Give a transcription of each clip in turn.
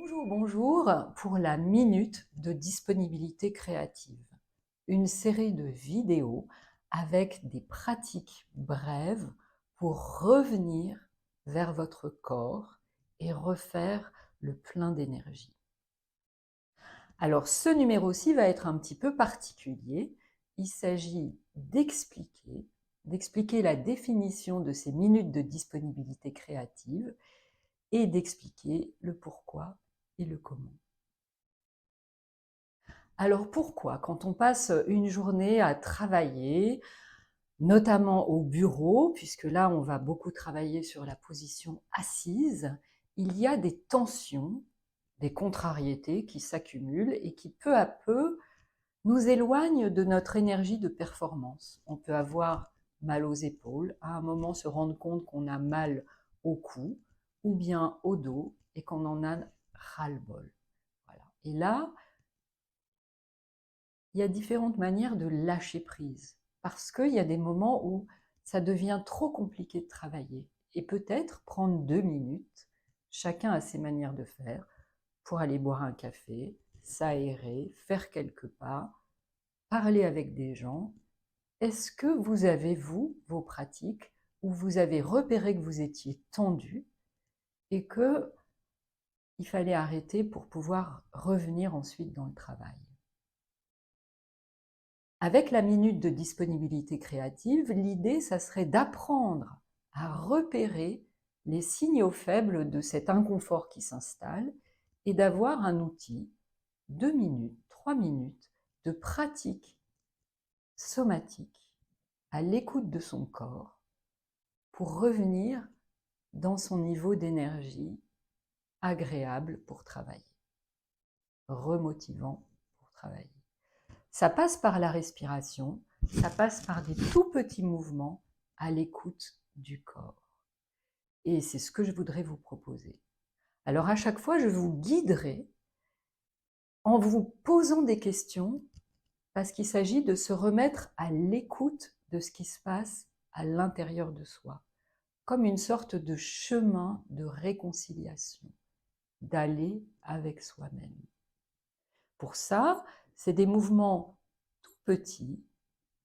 Bonjour, bonjour pour la minute de disponibilité créative. Une série de vidéos avec des pratiques brèves pour revenir vers votre corps et refaire le plein d'énergie. Alors ce numéro-ci va être un petit peu particulier. Il s'agit d'expliquer la définition de ces minutes de disponibilité créative et d'expliquer le pourquoi et le comment. Alors pourquoi, quand on passe une journée à travailler, notamment au bureau, puisque là on va beaucoup travailler sur la position assise, il y a des tensions, des contrariétés qui s'accumulent et qui peu à peu nous éloignent de notre énergie de performance. On peut avoir mal aux épaules, à un moment se rendre compte qu'on a mal au cou ou bien au dos et qu'on en a ras-le-bol. Voilà. Et là, il y a différentes manières de lâcher prise, parce qu'il y a des moments où ça devient trop compliqué de travailler. Et peut-être prendre 2 minutes, chacun a ses manières de faire, pour aller boire un café, s'aérer, faire quelques pas, parler avec des gens. Est-ce que vous avez, vous, vos pratiques, où vous avez repéré que vous étiez tendu et que il fallait arrêter pour pouvoir revenir ensuite dans le travail? Avec la minute de disponibilité créative, l'idée, ça serait d'apprendre à repérer les signaux faibles de cet inconfort qui s'installe et d'avoir un outil, 2 minutes, 3 minutes, de pratique somatique à l'écoute de son corps pour revenir dans son niveau d'énergie agréable pour travailler, remotivant pour travailler. Ça passe par la respiration, ça passe par des tout petits mouvements à l'écoute du corps. Et c'est ce que je voudrais vous proposer. Alors à chaque fois, je vous guiderai en vous posant des questions parce qu'il s'agit de se remettre à l'écoute de ce qui se passe à l'intérieur de soi, comme une sorte de chemin de réconciliation, d'aller avec soi-même. Pour ça, c'est des mouvements tout petits,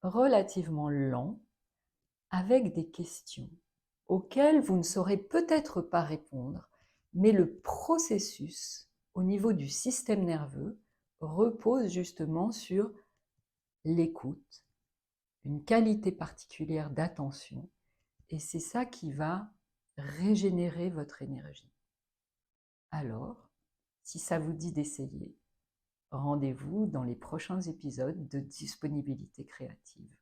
relativement lents, avec des questions auxquelles vous ne saurez peut-être pas répondre, mais le processus au niveau du système nerveux repose justement sur l'écoute, une qualité particulière d'attention, et c'est ça qui va régénérer votre énergie. Alors, si ça vous dit d'essayer, rendez-vous dans les prochains épisodes de Disponibilité créative.